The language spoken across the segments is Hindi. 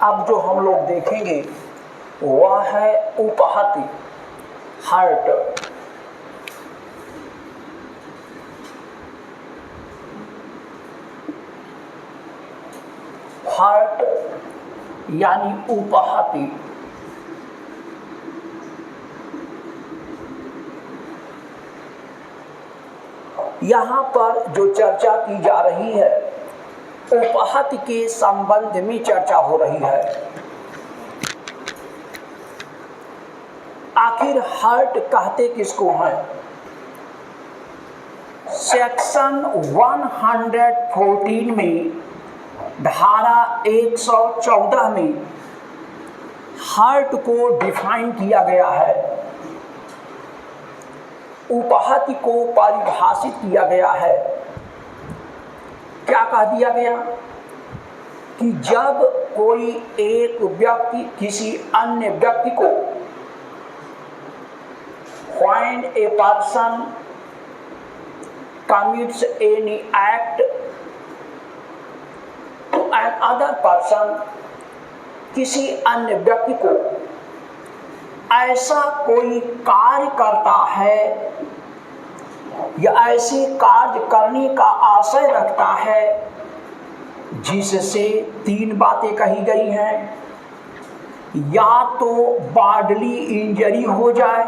अब जो हम लोग देखेंगे वह है उपहति, हर्ट। हर्ट यानी उपहति। यहाँ पर जो चर्चा की जा रही है उपहति के संबंध में चर्चा हो रही है। आखिर हर्ट कहते किसको हैं? सेक्शन 114 में, धारा 114 में हर्ट को डिफाइन किया गया है, उपहति को परिभाषित किया गया है। क्या कह दिया गया कि जब कोई एक व्यक्ति किसी अन्य व्यक्ति को when a person commits any act to another person, किसी अन्य व्यक्ति को ऐसा कोई कार्य करता है या ऐसे कार्य करने का आशय रखता है जिससे तीन बातें कही गई हैं। या तो बॉडली इंजरी हो जाए,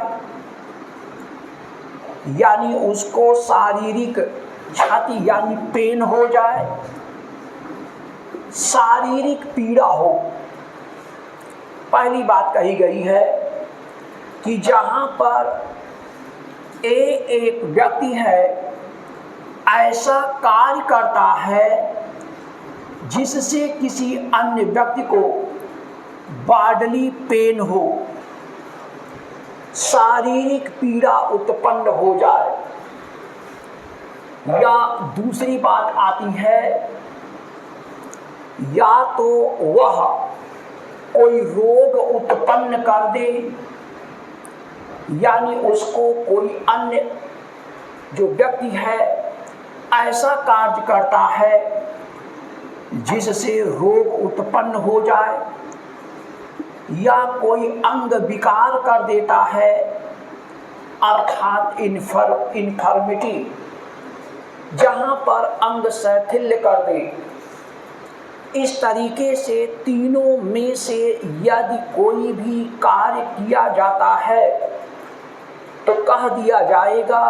यानी उसको शारीरिक क्षति यानी पेन हो जाए, शारीरिक पीड़ा हो। पहली बात कही गई है कि जहां पर एक व्यक्ति है ऐसा कार्य करता है जिससे किसी अन्य व्यक्ति को बॉडली पेन हो, शारीरिक पीड़ा उत्पन्न हो जाए। या दूसरी बात आती है, या तो वह कोई रोग उत्पन्न कर दे, यानी उसको कोई अन्य जो व्यक्ति है ऐसा कार्य करता है जिससे रोग उत्पन्न हो जाए, या कोई अंग विकार कर देता है अर्थात इन्फर्मिटी, जहां पर अंग शैथिल्य कर दे। इस तरीके से तीनों में से यदि कोई भी कार्य किया जाता है तो कह दिया जाएगा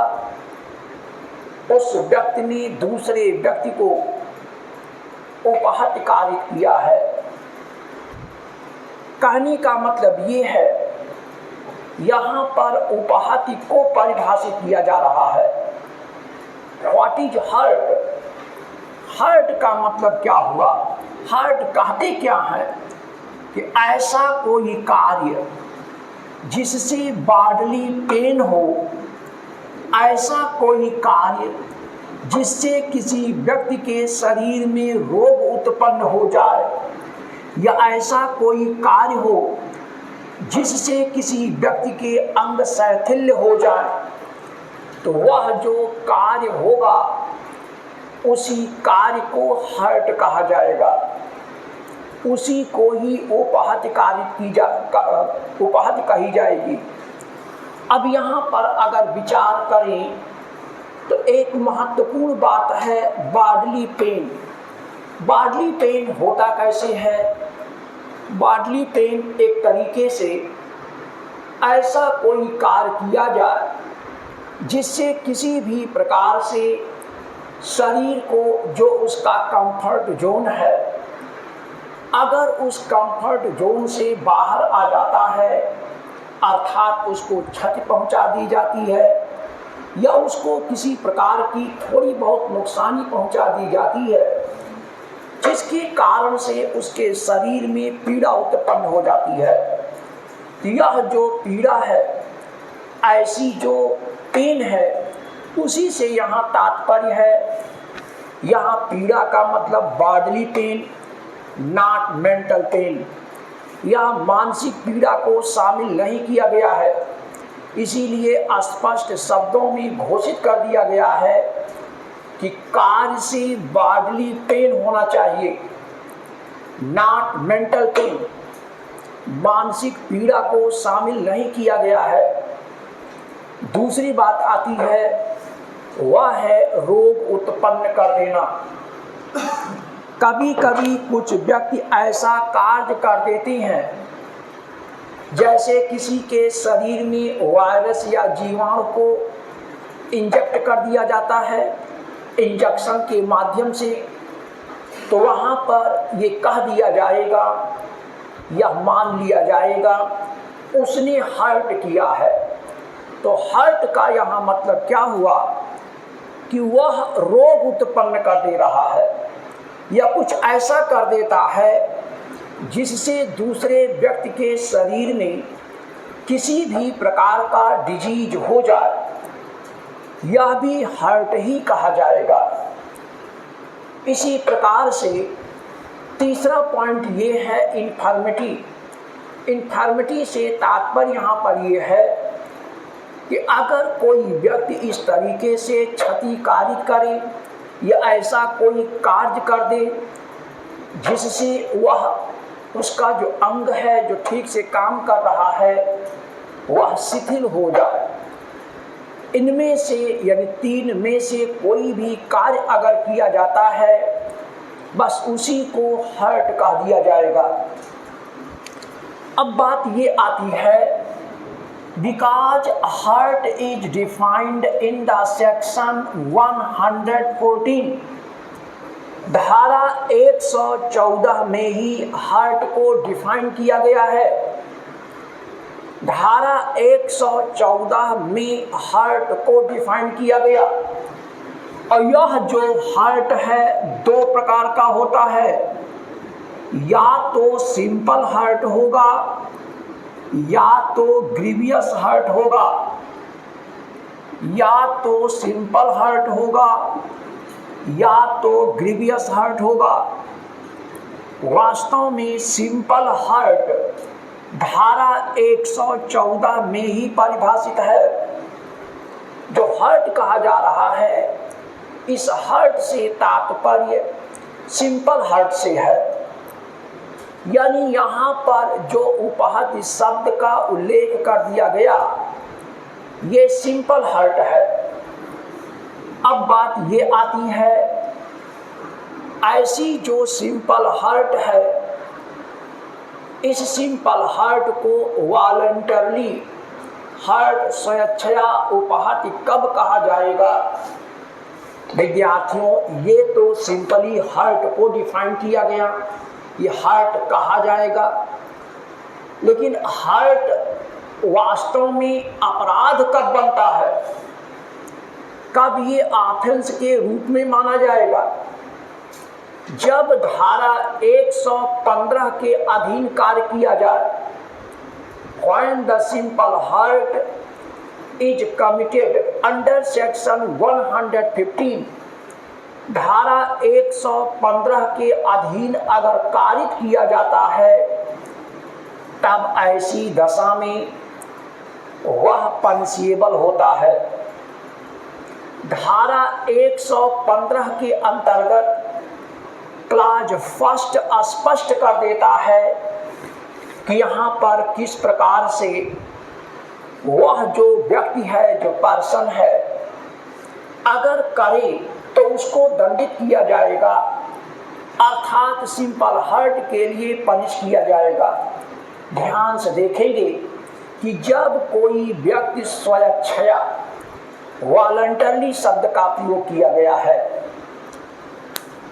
उस व्यक्ति ने दूसरे व्यक्ति को उपहत कार्य किया है। कहने का मतलब ये है, यहाँ पर उपहति को परिभाषित किया जा रहा है। What is hurt? हर्ट का मतलब क्या हुआ? हर्ट कहते क्या है कि ऐसा कोई कार्य जिससे बॉडली पेन हो, ऐसा कोई कार्य जिससे किसी व्यक्ति के शरीर में रोग उत्पन्न हो जाए, या ऐसा कोई कार्य हो जिससे किसी व्यक्ति के अंग शैथिल्य हो जाए, तो वह जो कार्य होगा उसी कार्य को हर्ट कहा जाएगा। उसी को ही उपहत कही जाएगी। अब यहाँ पर अगर विचार करें तो एक महत्वपूर्ण बात है बॉडली पेन। बॉडली पेन होता कैसे है? बॉडली पेन एक तरीके से ऐसा कोई कार्य किया जाए जिससे किसी भी प्रकार से शरीर को जो उसका कंफर्ट जोन है, अगर उस कंफर्ट जोन से बाहर आ जाता है, अर्थात उसको क्षति पहुंचा दी जाती है या उसको किसी प्रकार की थोड़ी बहुत नुकसानी पहुंचा दी जाती है, जिसके कारण से उसके शरीर में पीड़ा उत्पन्न हो जाती है। यह जो पीड़ा है, ऐसी जो पेन है, उसी से यहाँ तात्पर्य है। यहाँ पीड़ा का मतलब bodily pain, not mental pain. यह मानसिक पीड़ा को शामिल नहीं किया गया है, इसीलिए स्पष्ट शब्दों में घोषित कर दिया गया है कि कार्य से बॉडली पेन होना चाहिए। नॉट मेंटल पेन, मानसिक पीड़ा को शामिल नहीं किया गया है। दूसरी बात आती है, वह है रोग उत्पन्न कर देना। कभी कभी कुछ व्यक्ति ऐसा कार्य कर देते हैं जैसे किसी के शरीर में वायरस या जीवाणु को इंजेक्ट कर दिया जाता है इंजेक्शन के माध्यम से, तो वहाँ पर ये कह दिया जाएगा या मान लिया जाएगा उसने हर्ट किया है। तो हर्ट का यहाँ मतलब क्या हुआ कि वह रोग उत्पन्न कर दे रहा है या कुछ ऐसा कर देता है जिससे दूसरे व्यक्ति के शरीर में किसी भी प्रकार का डिजीज हो जाए, यह भी हर्ट ही कहा जाएगा। इसी प्रकार से तीसरा पॉइंट ये है इन्फर्मिटी। इन्फर्मिटी से तात्पर्य यहाँ पर ये है कि अगर कोई व्यक्ति इस तरीके से क्षति कारित करे या ऐसा कोई कार्य कर दे जिससे वह उसका जो अंग है जो ठीक से काम कर रहा है वह शिथिल हो जाए, इनमें से यानी तीन में से कोई भी कार्य अगर किया जाता है बस उसी को हर्ट कह दिया जाएगा। अब बात ये आती है, because hurt is defined in the section 114, धारा 114 में ही हर्ट को डिफाइन किया गया है। धारा 114 में हर्ट को डिफाइन किया गया और यह जो हर्ट है दो प्रकार का होता है, या तो सिंपल हर्ट होगा या तो ग्रीवियस हर्ट होगा, या तो सिंपल हर्ट होगा या तो ग्रीवियस हर्ट होगा। वास्तव में सिंपल हर्ट धारा 114 में ही परिभाषित है। जो हर्ट कहा जा रहा है इस हर्ट से तात्पर्य सिंपल हर्ट से है, यानी यहाँ पर जो उपहत शब्द का उल्लेख कर दिया गया ये सिंपल हर्ट है। अब बात ये आती है, ऐसी जो सिंपल हर्ट है इस सिंपल हर्ट को वॉलंटरली हर्ट स्वेच्छया उपहत कब कहा जाएगा? विद्यार्थियों, ये तो सिंपली हर्ट को डिफाइन किया गया, ये हर्ट कहा जाएगा, लेकिन हर्ट वास्तव में अपराध कब बनता है, कब ये ऑफेंस के रूप में माना जाएगा? जब धारा 115 के अधीन कार्य किया जाए। When the simple hurt is committed under section 115, धारा 115 के अधीन अगर कारित किया जाता है तब ऐसी दशा में वह पनिशेबल होता है। धारा 115 के अंतर्गत क्लॉज फर्स्ट स्पष्ट कर देता है कि यहाँ पर किस प्रकार से वह जो व्यक्ति है, जो पर्सन है, अगर करे तो उसको दंडित किया जाएगा, अर्थात सिंपल हर्ट के लिए पनिश किया जाएगा। ध्यान से देखेंगे कि जब कोई व्यक्ति स्वेच्छया वॉलंटरली शब्द का प्रयोग किया गया है,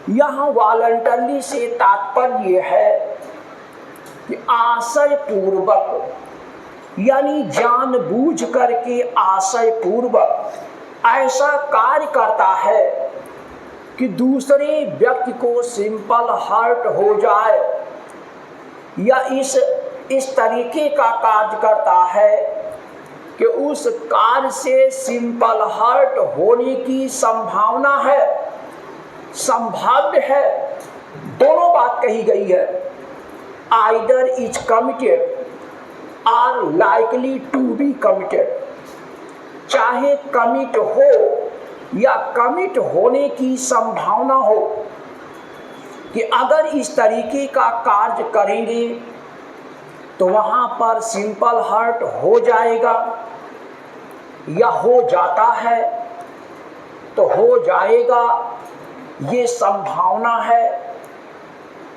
यहाँ वॉलंटरली से तात्पर्य है कि आशय पूर्वक, यानी जानबूझ करके आशय पूर्वक ऐसा कार्य करता है कि दूसरे व्यक्ति को सिंपल हर्ट हो जाए, या इस तरीके का कार्य करता है कि उस कार्य से सिंपल हर्ट होने की संभावना है, संभाव्य है। दोनों बात कही गई है, either is committed or likely to be committed, चाहे कमिट हो या कमिट होने की संभावना हो। कि अगर इस तरीके का कार्य करेंगे तो वहाँ पर सिंपल हार्ट हो जाएगा या हो जाता है, तो हो जाएगा ये संभावना है।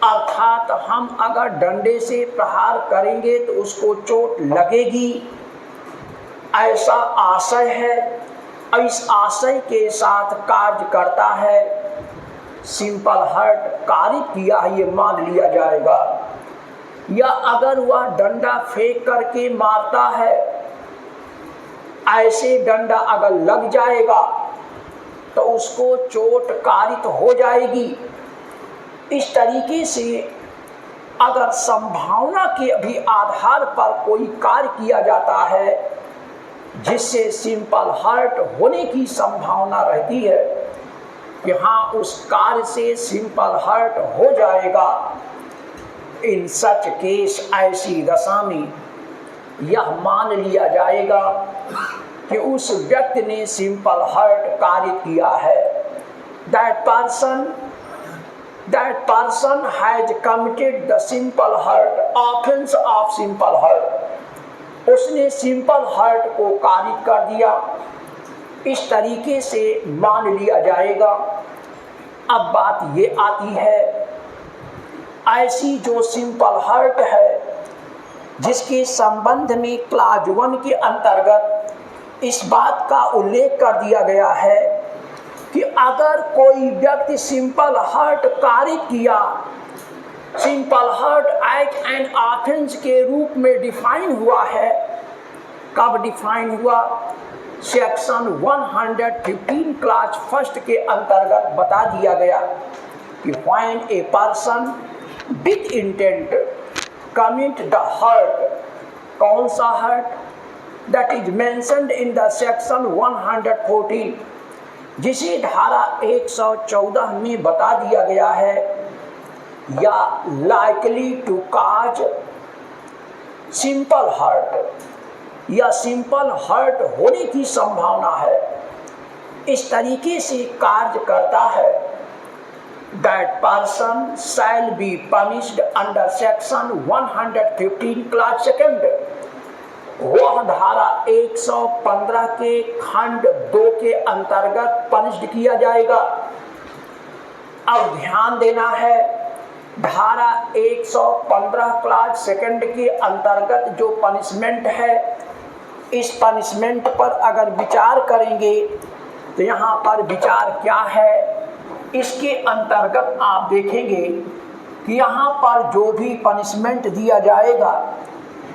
अर्थात हम अगर डंडे से प्रहार करेंगे तो उसको चोट लगेगी, ऐसा आशय है। इस आशय के साथ कार्य करता है, सिंपल हार्ट कार्य किया है ये मान लिया जाएगा। या अगर वह डंडा फेंक करके मारता है, ऐसे डंडा अगर लग जाएगा तो उसको चोट कारित हो जाएगी। इस तरीके से अगर संभावना के भी आधार पर कोई कार्य किया जाता है जिससे सिंपल हार्ट होने की संभावना रहती है कि हाँ उस कार्य से सिंपल हार्ट हो जाएगा, इन सच केस ऐसी दशा में यह मान लिया जाएगा कि उस व्यक्ति ने सिंपल हार्ट कार्य किया है। that person has committed the simple heart offense of simple heart। उसने सिंपल हार्ट को कार्य कर दिया, इस तरीके से मान लिया जाएगा। अब बात ये आती है, ऐसी जो सिंपल हार्ट है जिसके संबंध में क्लास 1 के अंतर्गत इस बात का उल्लेख कर दिया गया है कि अगर कोई व्यक्ति सिंपल हार्ट कार्य किया, simple heart act and offence के रूप में डिफाइन हुआ है। कब डिफाइन हुआ? सेक्शन 115 क्लास 1 के अंतर्गत बता दिया गया कि when a person with intent commit the hurt, कौन सा hurt? That is mentioned in the section 114, जिसे धारा 114 में बता दिया गया है, या likely to cause simple hurt, या सिंपल हार्ट होने की संभावना है, इस तरीके से कार्य करता है। That person shall be punished under section 115 clause 2। वह धारा 115 के खंड 2 के अंतर्गत पनिश्ड किया जाएगा। अब ध्यान देना है, धारा 115 क्लास 2 के अंतर्गत जो पनिशमेंट है, इस पनिशमेंट पर अगर विचार करेंगे तो यहाँ पर विचार क्या है? इसके अंतर्गत आप देखेंगे कि यहाँ पर जो भी पनिशमेंट दिया जाएगा,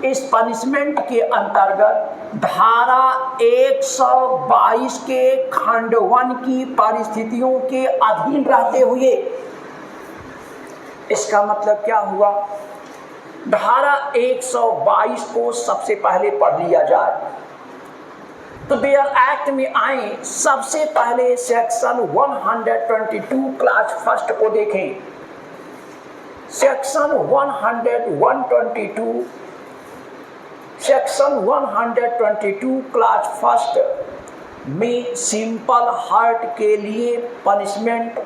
इस पनिशमेंट के अंतर्गत धारा 122 के खंड 1 की परिस्थितियों के अधीन रहते हुए, इसका मतलब क्या हुआ? धारा 122 को सबसे पहले पढ़ लिया जाए तो बेयर एक्ट में आए। सबसे पहले सेक्शन 122 क्लास 1 को देखें। सेक्शन 122 क्लास 1 में सिंपल हार्ट के लिए पनिशमेंट,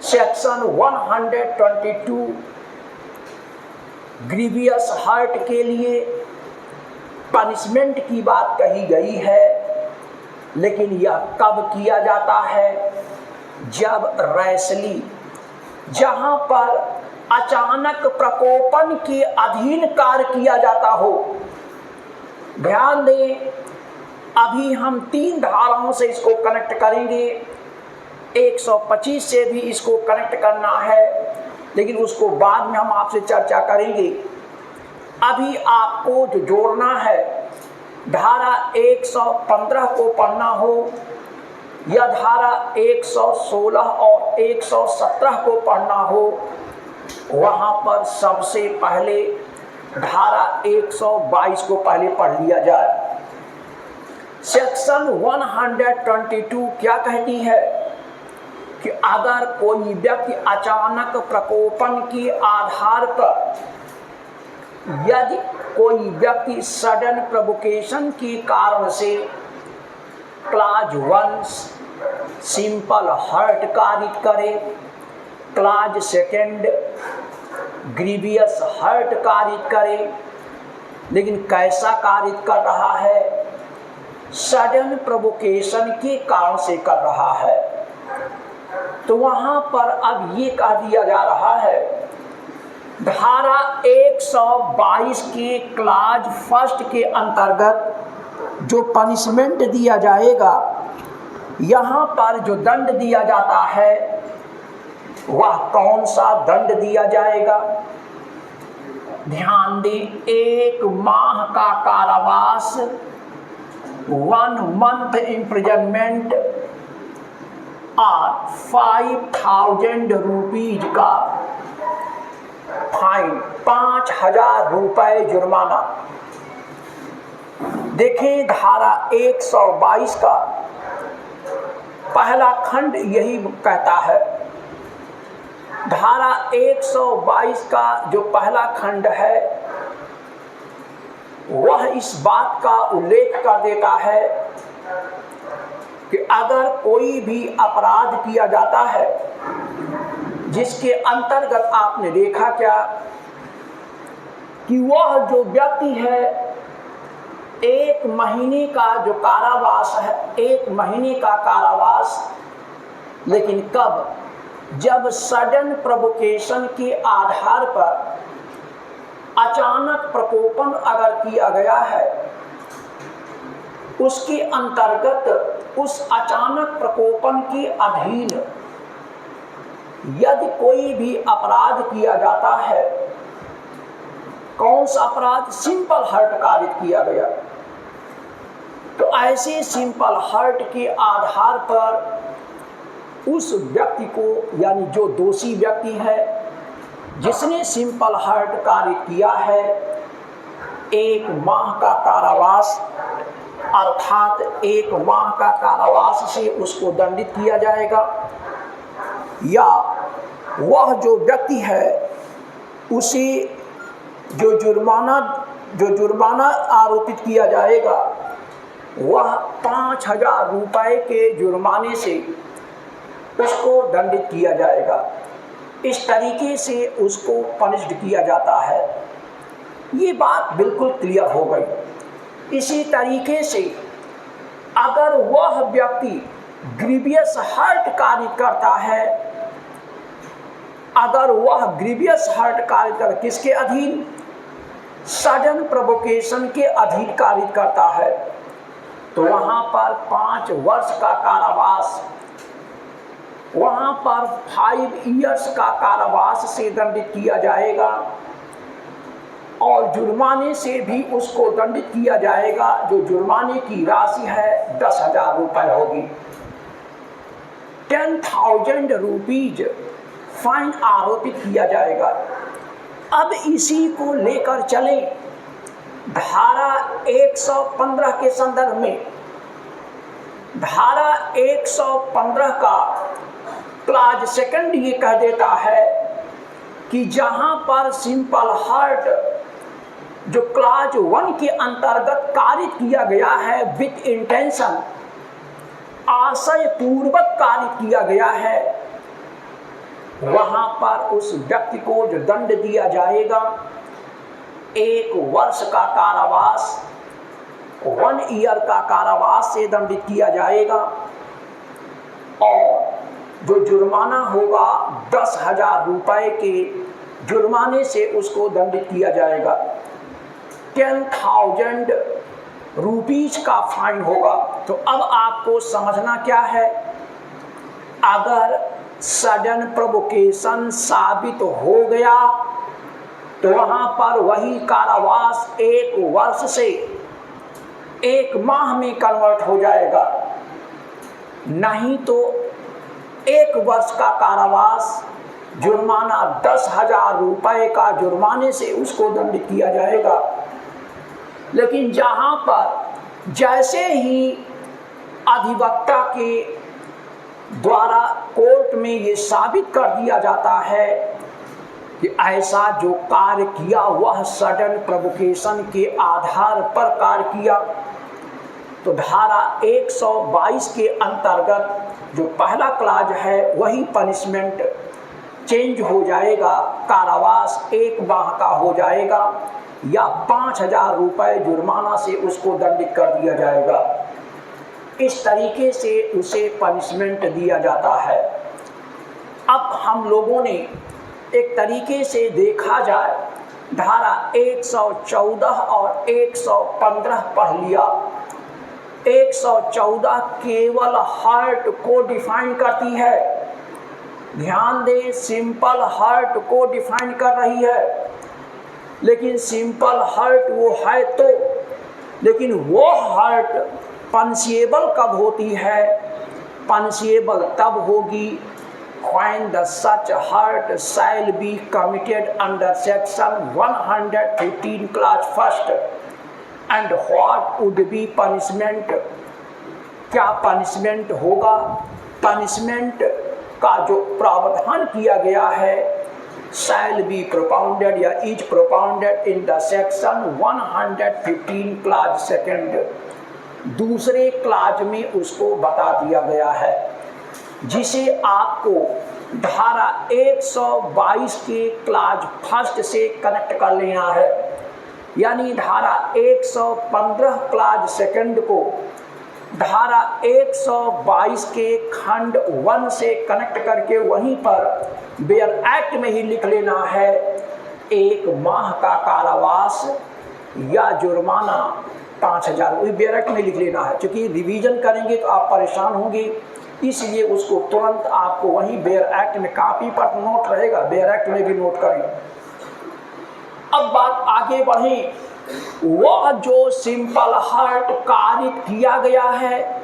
सेक्शन 122 ग्रीवियस हार्ट के लिए पनिशमेंट की बात कही गई है। लेकिन यह कब किया जाता है? जब रैशली, जहां पर अचानक प्रकोपन के अधीन कार्य किया जाता हो। ध्यान दें, अभी हम 3 धाराओं से इसको कनेक्ट करेंगे, 125 से भी इसको कनेक्ट करना है, लेकिन उसको बाद में हम आपसे चर्चा करेंगे। अभी आपको जो जोड़ना है, धारा 115 को पढ़ना हो या धारा 116 और 117 को पढ़ना हो, वहाँ पर सबसे पहले धारा 122 को पहले पढ़ लिया जाए। सेक्शन 122 क्या कहती है कि अगर कोई व्यक्ति अचानक प्रकोपन के आधार पर, यदि कोई व्यक्ति सडन प्रोवोकेशन के कारण से क्लास 1 सिंपल हार्ट कारित करे, क्लाज सेकंड ग्रीवियस हर्ट कारित करे, लेकिन कैसा कारित कर रहा है? सडन प्रोवोकेशन के कारण से कर रहा है। तो वहां पर अब ये कह दिया जा रहा है, धारा 122 के क्लाज फर्स्ट के अंतर्गत जो पनिशमेंट दिया जाएगा, यहाँ पर जो दंड दिया जाता है वह कौन सा दंड दिया जाएगा? ध्यान दें, 1 माह का कारावास, 1 month इम्प्रिजनमेंट और 5000 रुपीज का फाइन, 5000 रुपए जुर्माना। देखें, धारा 122 का पहला खंड यही कहता है। धारा 122 का जो पहला खंड है वह इस बात का उल्लेख कर देता है कि अगर कोई भी अपराध किया जाता है जिसके अंतर्गत आपने देखा क्या कि वह जो व्यक्ति है 1 महीने का जो कारावास है, 1 महीने का कारावास, लेकिन कब? जब सडन प्रोवोकेशन के आधार पर अचानक प्रकोपन अगर किया गया है, उसके अंतर्गत उस अचानक प्रकोपन के अधीन यदि कोई भी अपराध किया जाता है, कौन सा अपराध? सिंपल हर्ट कारित किया गया, तो ऐसे सिंपल हर्ट के आधार पर उस व्यक्ति को, यानी जो दोषी व्यक्ति है जिसने सिंपल हर्ट कारित किया है, 1 माह का कारावास अर्थात 1 माह का कारावास से उसको दंडित किया जाएगा, या वह जो व्यक्ति है उसे जो जुर्माना आरोपित किया जाएगा वह 5000 रुपए के जुर्माने से उसको दंडित किया जाएगा। इस तरीके से उसको पनिश्ड किया जाता है। ये बात बिल्कुल क्लियर हो गई। इसी तरीके से अगर वह व्यक्ति ग्रीवियस हर्ट कारित करता है, अगर वह ग्रीवियस हर्ट कारित कर किसके अधीन? सडन प्रोवोकेशन के अधीन कारित करता है, तो वहां पर 5 वर्ष का कारावास, वहां पर 5 इयर्स का कारावास से दंडित किया जाएगा और जुर्माने से भी उसको दंडित किया जाएगा, जो जुर्माने की राशि है 10,000 रुपए होगी। 10,000 रुपीज फाइन आरोपित किया जाएगा। अब इसी को लेकर चले धारा 115 के संदर्भ में। धारा 115 का क्लाज सेकंड ये कह देता है कि जहां पर सिंपल हर्ट जो क्लाज 1 के अंतर्गत कारित किया गया है विथ इंटेंशन, आशय पूर्वक कारित किया गया है, वहां पर उस व्यक्ति को जो दंड दिया जाएगा 1 वर्ष का कारावास, 1 ईयर का कारावास से दंडित किया जाएगा और जो जुर्माना होगा 10,000 रुपए के जुर्माने से उसको दंडित किया जाएगा। 10,000 रुपीज का फाइन होगा। तो अब आपको समझना क्या है, अगर सडन प्रोवोकेशन साबित हो गया तो वहां पर वही कारावास 1 वर्ष से 1 माह में कन्वर्ट हो जाएगा, नहीं तो 1 वर्ष का कारावास, जुर्माना 10,000 रुपए का जुर्माने से उसको दंडित किया जाएगा। लेकिन जहां पर जैसे ही अधिवक्ता के द्वारा कोर्ट में ये साबित कर दिया जाता है कि ऐसा जो कार्य किया वह सडन प्रोवोकेशन के आधार पर कार्य किया, तो धारा 122 के अंतर्गत जो पहला क्लाज है वही पनिशमेंट चेंज हो जाएगा, कारावास 1 माह का हो जाएगा या 5,000 रुपये जुर्माना से उसको दंडित कर दिया जाएगा। इस तरीके से उसे पनिशमेंट दिया जाता है। अब हम लोगों ने एक तरीके से देखा जाए, धारा 114 और 115 पढ़ लिया। 114 केवल हर्ट को डिफाइन करती है, ध्यान दें, सिंपल हर्ट को डिफाइन कर रही है। लेकिन सिंपल हर्ट वो है तो, लेकिन वो हर्ट पनिशेबल कब होती है? पनिशेबल तब होगी when the such hurt shall be committed under section 115 clause first and what would be punishment? क्या पनिशमेंट होगा? पनिशमेंट का जो प्रावधान किया गया है shall be propounded या is propounded in the section 115 clause second, दूसरे क्लाज में उसको बता दिया गया है, जिसे आपको धारा 122 के क्लाज फर्स्ट से कनेक्ट कर लेना है। यानी धारा 115 क्लाज सेकंड को धारा 122 के खंड 1 से कनेक्ट करके वहीं पर बेयर एक्ट में ही लिख लेना है 1 माह का कारावास या जुर्माना 5,000, वही बेयर एक्ट में लिख लेना है। क्योंकि रिवीजन करेंगे तो आप परेशान होंगे, इसलिए उसको तुरंत आपको वही बेयर एक्ट में, कापी पर नोट रहेगा, बेयर एक्ट में भी नोट करें। अब बात आगे बढ़े, वह जो सिंपल हर्ट कारित किया गया है,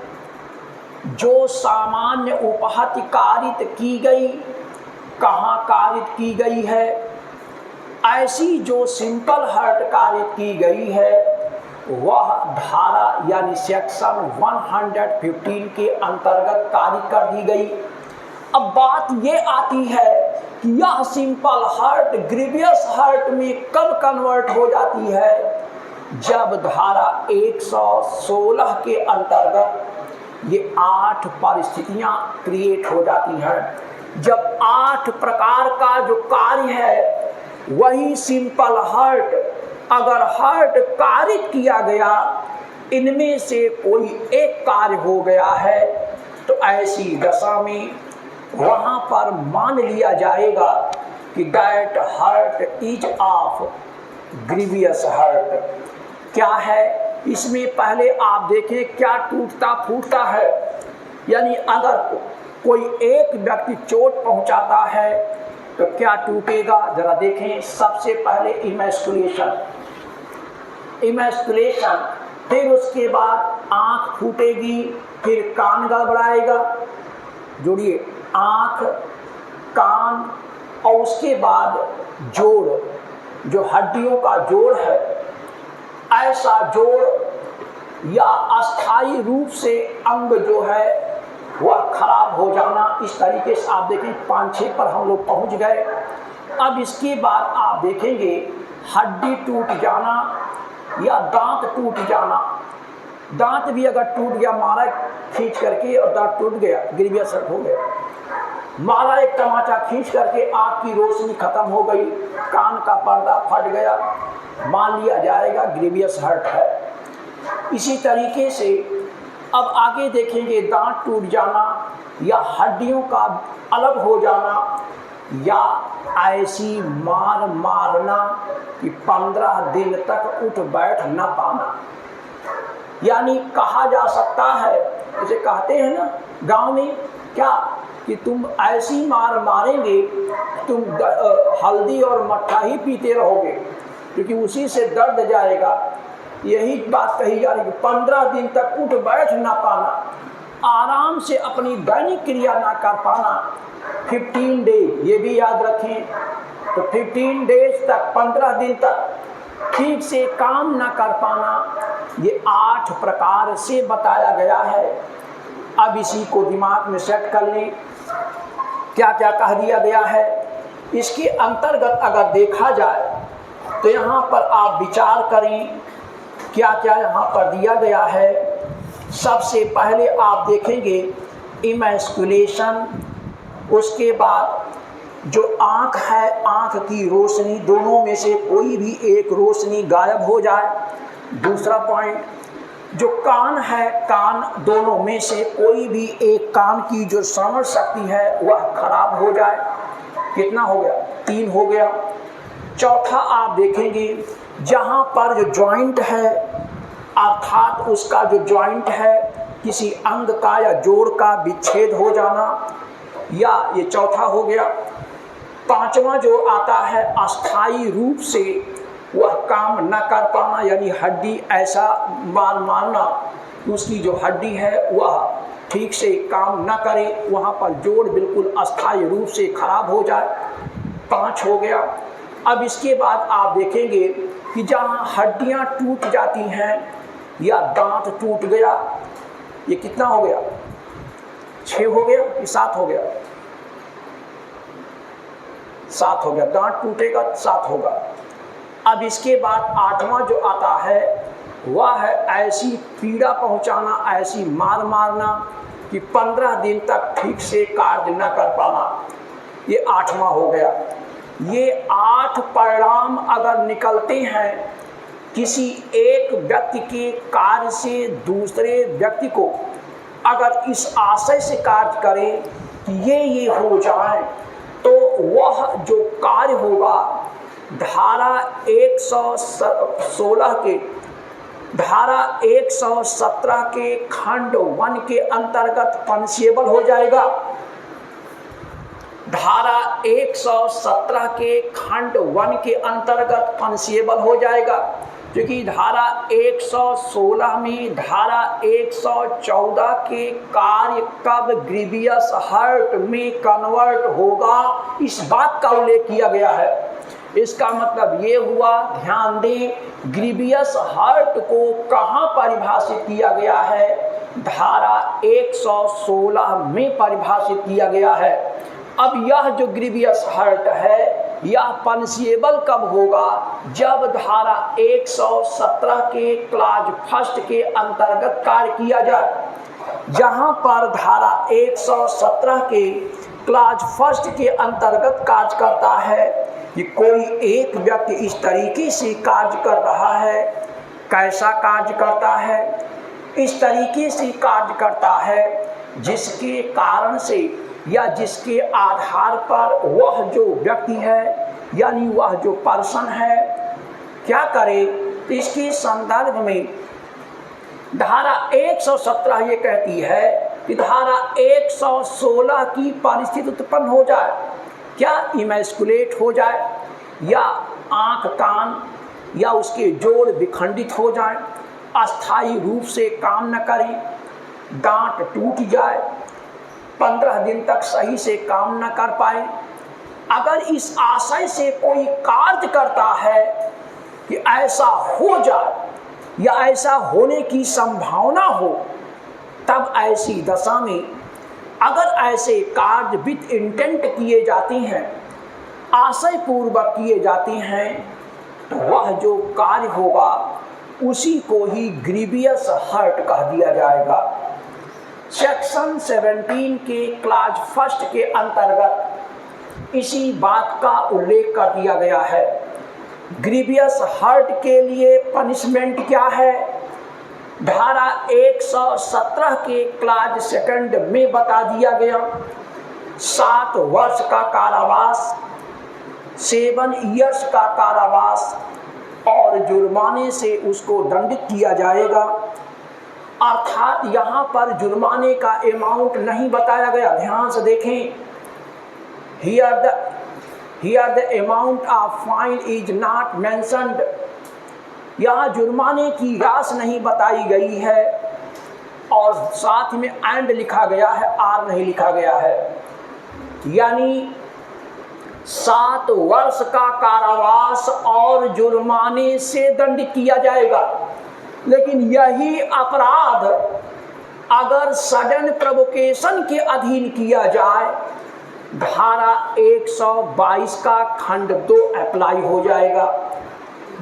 जो सामान्य उपहत्य कारित की गई, कहाँ कारित की गई है? ऐसी जो सिंपल हर्ट कारित की गई है वह धारा यानी सेक्शन 115 के अंतर्गत कारित कर दी गई। अब बात ये आती है कि यह सिंपल हर्ट ग्रीवियस हर्ट में कब कन्वर्ट हो जाती है? जब धारा 116 के अंतर्गत ये 8 परिस्थितियां क्रिएट हो जाती हैं। जब 8 प्रकार का जो कार्य है वही सिंपल हर्ट, अगर हर्ट कारित किया गया, इनमें से कोई एक कार्य हो गया है तो ऐसी दशा में वहाँ पर मान लिया जाएगा कि that hurt is of grievous hurt. क्या है इसमें? पहले आप देखें क्या टूटता फूटता है। यानी अगर कोई एक व्यक्ति चोट पहुंचाता है तो क्या टूटेगा, जरा देखें। सबसे पहले इमेस्कुलेशन, फिर उसके बाद आँख फूटेगी, फिर कान गड़बड़ाएगा, जोड़िए आँख, कान, और उसके बाद जोड़, जो हड्डियों का जोड़ है, ऐसा जोड़ या अस्थायी रूप से अंग जो है वह खराब हो जाना। इस तरीके से आप देखें 5-6 पर हम लोग पहुंच गए। अब इसके बाद आप देखेंगे हड्डी टूट जाना या दांत टूट जाना। दांत भी अगर टूट गया, मारा खींच करके और दांत टूट गया, ग्रीवियस हर्ट हो गया। मारा एक तमाचा खींच करके आँख की रोशनी खत्म हो गई, कान का पर्दा फट गया, मान लिया जाएगा ग्रीवियस हर्ट है। इसी तरीके से अब आगे देखेंगे दांत टूट जाना या हड्डियों का अलग हो जाना या ऐसी मारना कि 15 दिन तक उठ बैठ न पाना। यानी कहा जा सकता है, जैसे कहते हैं ना गांव में, क्या कि तुम ऐसी मारेंगे, तुम हल्दी और मट्ठा ही पीते रहोगे क्योंकि उसी से दर्द जाएगा। यही बात कही जा रही है, 15 दिन तक उठ बैठ ना पाना, आराम से अपनी दैनिक क्रिया ना कर पाना। 15 डेज, ये भी याद रखें। तो 15 डेज तक, 15 दिन तक ठीक से काम ना कर पाना, ये 8 प्रकार से बताया गया है। अब इसी को दिमाग में सेट कर लें, क्या क्या कह दिया गया है। इसके अंतर्गत अगर देखा जाए तो यहाँ पर आप विचार करें क्या क्या यहाँ पर दिया गया है। सबसे पहले आप देखेंगे इमेस्कुलेशन, उसके बाद जो आँख है, आँख की रोशनी, दोनों में से कोई भी एक रोशनी गायब हो जाए। दूसरा पॉइंट, जो कान है, कान, दोनों में से कोई भी एक कान की जो श्रवण शक्ति है वह खराब हो जाए। कितना हो गया? 3 हो गया। चौथा आप देखेंगे, जहाँ पर जो जॉइंट है, अर्थात उसका जो जॉइंट है किसी अंग का या जोड़ का विच्छेद हो जाना, या ये चौथा हो गया। पांचवा जो आता है, अस्थायी रूप से वह काम न कर पाना, यानी हड्डी ऐसा मारना उसकी जो हड्डी है वह ठीक से काम न करे, वहाँ पर जोड़ बिल्कुल अस्थायी रूप से खराब हो जाए। 5 हो गया। अब इसके बाद आप देखेंगे कि जहाँ हड्डियाँ टूट जाती हैं या दांत टूट गया, ये कितना हो गया? 6 हो गया कि 7 हो गया? 7 हो गया। दांत टूटेगा 7 होगा। अब इसके बाद 8वां जो आता है वह है ऐसी पीड़ा पहुंचाना, ऐसी मारना कि 15 दिन तक ठीक से कार्य न कर पाना, ये 8वां हो गया। ये 8 परिणाम अगर निकलते हैं किसी एक व्यक्ति के कार्य से दूसरे व्यक्ति को अगर इस आशय से कार्य करे कि ये हो जाए, तो वह जो कार्य होगा धारा 117 के खंड 1 के अंतर्गत पनिशेबल हो जाएगा। धारा 117 के खंड 1 के अंतर्गत पनिशेबल हो जाएगा, क्योंकि धारा 116 में धारा 114 के कार्य कब ग्रीवियस हर्ट में कन्वर्ट होगा, इस बात का उल्लेख किया गया है। इसका मतलब ये हुआ, ध्यान दें, ग्रीवियस हर्ट को कहाँ परिभाषित किया गया है? धारा 116 में परिभाषित किया गया है। अब यह जो ग्रीवियस हर्ट है यह पनिशेबल कब होगा? जब धारा 117 के क्लाज फर्स्ट के अंतर्गत कार्य किया जाए। जहां पर धारा 117 के क्लाज फर्स्ट के अंतर्गत कार्य करता है कि कोई एक व्यक्ति इस तरीके से कार्य कर रहा है। कैसा कार्य करता है? इस तरीके से कार्य करता है जिसके कारण से या जिसके आधार पर वह जो व्यक्ति है यानी वह जो पर्सन है क्या करे? इसके संदर्भ में धारा 117 ये कहती है कि धारा 116 की परिस्थिति उत्पन्न हो जाए, क्या इमैस्कुलेट हो जाए, या आँख कान या उसके जोड़ विखंडित हो जाए, अस्थायी रूप से काम न करें, दांत टूट जाए, 15 दिन तक सही से काम न कर पाए। अगर इस आशय से कोई कार्य करता है कि ऐसा हो जाए या ऐसा होने की संभावना हो, तब ऐसी दशा में अगर ऐसे कार्य विद इंटेंट किए जाते हैं, आशय पूर्वक किए जाते हैं, तो वह जो कार्य होगा उसी को ही ग्रीवियस हर्ट कह दिया जाएगा। सेक्शन 17 के क्लाज फर्स्ट के अंतर्गत इसी बात का उल्लेख कर दिया गया है। ग्रीवियस हर्ट के लिए पनिशमेंट क्या है? धारा 117 के क्लाज सेकंड में बता दिया गया, 7 वर्ष का कारावास, 7 ईयर्स का कारावास और जुर्माने से उसको दंडित किया जाएगा। अर्थात यहाँ पर जुर्माने का अमाउंट नहीं बताया गया, ध्यान से देखें। Here the amount of fine is not mentioned। यहाँ जुर्माने की राशि नहीं बताई गई है और साथ में एंड लिखा गया है, आर नहीं लिखा गया है। यानी 7 वर्ष का कारावास और जुर्माने से दंडित किया जाएगा। लेकिन यही अपराध अगर सडन प्रोवोकेशन के अधीन किया जाए, धारा 122 का खंड 2 अप्लाई हो जाएगा।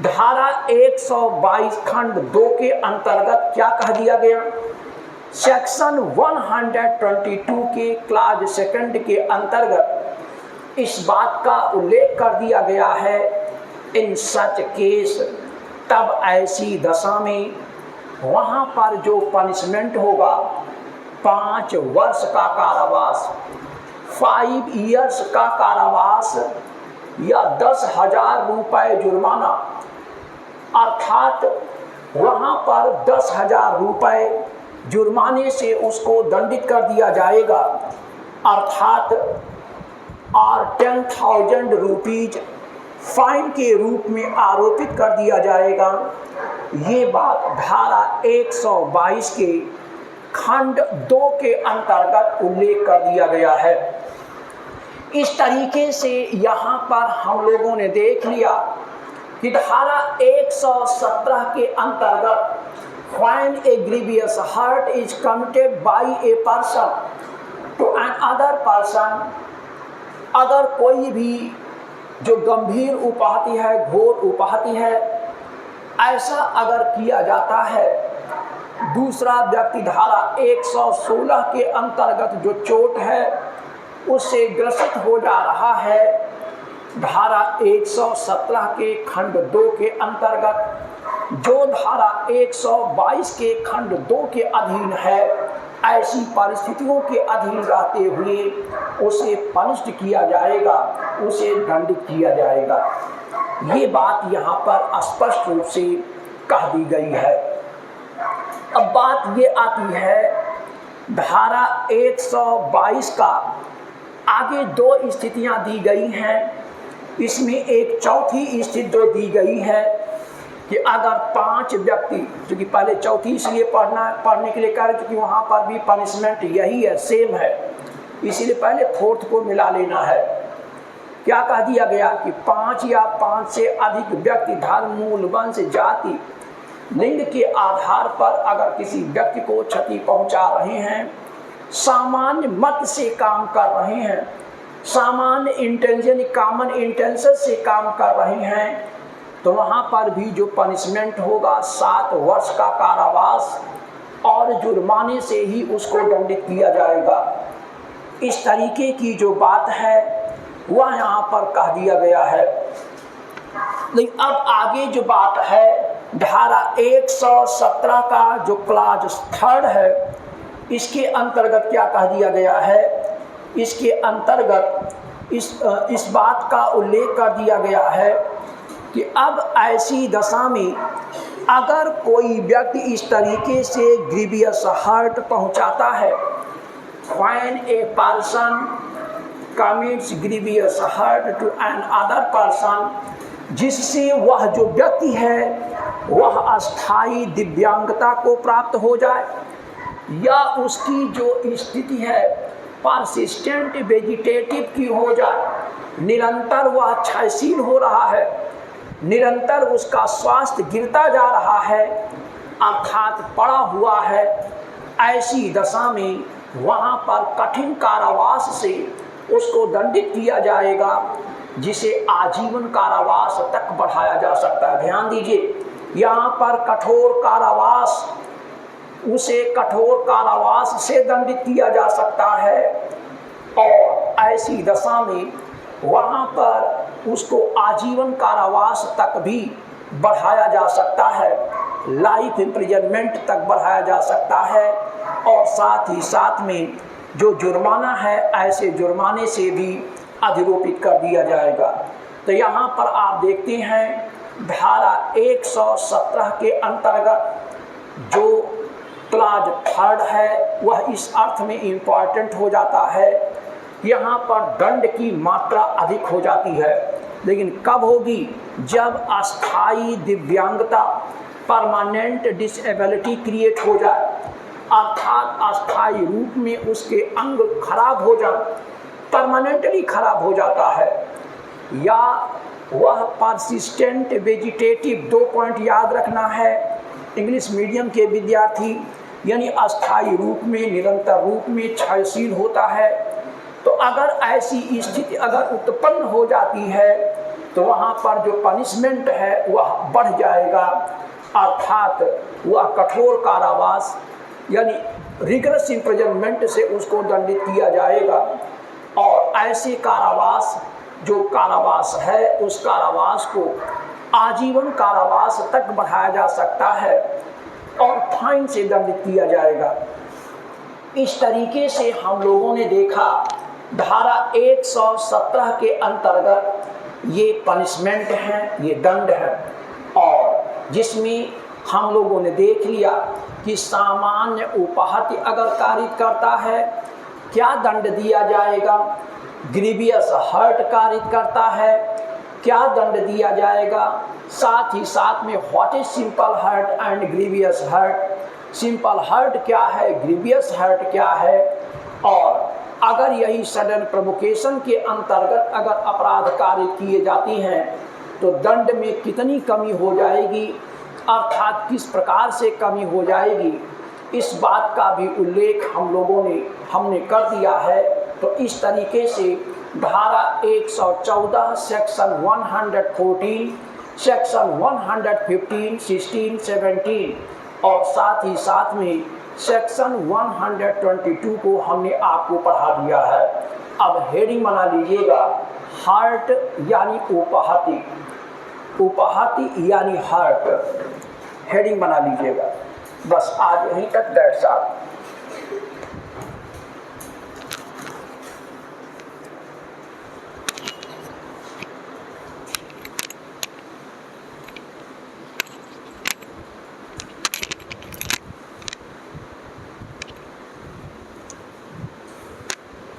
धारा 122 खंड 2 के अंतर्गत क्या कह दिया गया? सेक्शन 122 के क्लाज सेकंड के अंतर्गत इस बात का उल्लेख कर दिया गया है, इन सच केस, तब ऐसी दशा में वहाँ पर जो पनिशमेंट होगा 5 वर्ष का कारावास, 5 ईयर्स का कारावास या 10,000 रुपये जुर्माना, अर्थात वहाँ पर 10,000 रुपये जुर्माने से उसको दंडित कर दिया जाएगा, अर्थात और 10,000 रुपीज फाइन के रूप में आरोपित कर दिया जाएगा। ये बात धारा 122 के खंड 2 के अंतर्गत उल्लेख कर दिया गया है। इस तरीके से यहाँ पर हम लोगों ने देख लिया कि धारा 117 के अंतर्गत when a grievous hurt is committed by a person to another person, अगर कोई भी जो गंभीर उपाहति है, घोर उपाहति है, ऐसा अगर किया जाता है, दूसरा व्यक्ति धारा 116 के अंतर्गत जो चोट है उससे ग्रसित हो जा रहा है, धारा 117 के खंड 2 के अंतर्गत जो धारा 122 के खंड 2 के अधीन है, ऐसी परिस्थितियों के अधीन रहते हुए उसे पनिष्ड किया जाएगा, उसे दंडित किया जाएगा। ये बात यहाँ पर स्पष्ट रूप से कह दी गई है। अब बात ये आती है धारा 122 का आगे 2 स्थितियाँ दी गई हैं, इसमें एक चौथी स्थिति जो दी गई है कि अगर 5 व्यक्ति, जो कि पहले चौथी इसलिए पढ़ने के लिए कह रहे थे कि वहाँ पर भी पनिशमेंट यही है, सेम है, इसीलिए पहले 4th को मिला लेना है। क्या कह दिया गया कि 5 या 5 से अधिक व्यक्ति धर्म, मूल, वंश, जाति, लिंग के आधार पर अगर किसी व्यक्ति को क्षति पहुंचा रहे हैं, सामान्य मत से काम कर रहे हैं, सामान्य इंटेंशन, कॉमन इंटेंशन से काम कर रहे हैं, तो वहाँ पर भी जो पनिशमेंट होगा 7 वर्ष का कारावास और जुर्माने से ही उसको दंडित किया जाएगा। इस तरीके की जो बात है वह यहाँ पर कह दिया गया है। लेकिन अब आगे जो बात है धारा 117 का जो क्लाज 3 है, इसके अंतर्गत क्या कह दिया गया है, इसके अंतर्गत इस बात का उल्लेख कर दिया गया है कि अब ऐसी दशा में अगर कोई व्यक्ति इस तरीके से ग्रीवियस हर्ट पहुंचाता है, when a person commits grievous hurt to another person, जिससे वह जो व्यक्ति है वह अस्थायी दिव्यांगता को प्राप्त हो जाए या उसकी जो स्थिति है परसिस्टेंट वेजिटेटिव की हो जाए, निरंतर वह क्षयशील हो रहा है, निरंतर उसका स्वास्थ्य गिरता जा रहा है, अर्थात पड़ा हुआ है, ऐसी दशा में वहाँ पर कठिन कारावास से उसको दंडित किया जाएगा, जिसे आजीवन कारावास तक बढ़ाया जा सकता है। ध्यान दीजिए, यहाँ पर कठोर कारावास, उसे कठोर कारावास से दंडित किया जा सकता है और ऐसी दशा में वहाँ पर उसको आजीवन कारावास तक भी बढ़ाया जा सकता है, लाइफ इम्प्रिजनमेंट तक बढ़ाया जा सकता है और साथ ही साथ में जो जुर्माना है ऐसे जुर्माने से भी अधिरोपित कर दिया जाएगा। तो यहाँ पर आप देखते हैं धारा 117 के अंतर्गत जो क्लाज 3 है वह इस अर्थ में इम्पॉर्टेंट हो जाता है, यहाँ पर दंड की मात्रा अधिक हो जाती है, लेकिन कब होगी, जब अस्थायी दिव्यांगता, परमानेंट डिसेबिलिटी क्रिएट हो जाए, अर्थात अस्थायी रूप में उसके अंग खराब हो जाए, परमानेंटली खराब हो जाता है, या वह परसिस्टेंट वेजिटेटिव, 2 पॉइंट याद रखना है इंग्लिश मीडियम के विद्यार्थी, यानी अस्थायी रूप में, निरंतर रूप में क्षयशील होता है। तो अगर ऐसी स्थिति अगर उत्पन्न हो जाती है तो वहाँ पर जो पनिशमेंट है वह बढ़ जाएगा, अर्थात वह कठोर कारावास यानी रिगरस इम्प्रिजनमेंट से उसको दंडित किया जाएगा। और ऐसे कारावास जो कारावास है उस कारावास को आजीवन कारावास तक बढ़ाया जा सकता है और फाइन से दंडित किया जाएगा। इस तरीके से हम लोगों ने देखा धारा 117 के अंतर्गत ये पनिशमेंट है, ये दंड है, और जिसमें हम लोगों ने देख लिया कि सामान्य उपाहति अगर कारित करता है क्या दंड दिया जाएगा, ग्रीवियस हर्ट कारित करता है क्या दंड दिया जाएगा, साथ ही साथ में what is simple hurt and grievous hurt, simple hurt क्या है, ग्रीवियस हर्ट क्या है, और अगर यही सडन प्रोवोकेशन के अंतर्गत अगर अपराध कारित किए जाती हैं तो दंड में कितनी कमी हो जाएगी, अर्थात किस प्रकार से कमी हो जाएगी, इस बात का भी उल्लेख हमने कर दिया है। तो इस तरीके से धारा 114 सेक्शन 114 सेक्शन 115 16 17 और साथ ही साथ में सेक्शन 122 को हमने आपको पढ़ा दिया है। अब हेडिंग बना लीजिएगा, हार्ट यानी उपाहति, उपाहति यानी हार्ट, हेडिंग बना लीजिएगा। बस आज यहीं तक, दैट्स ऑल।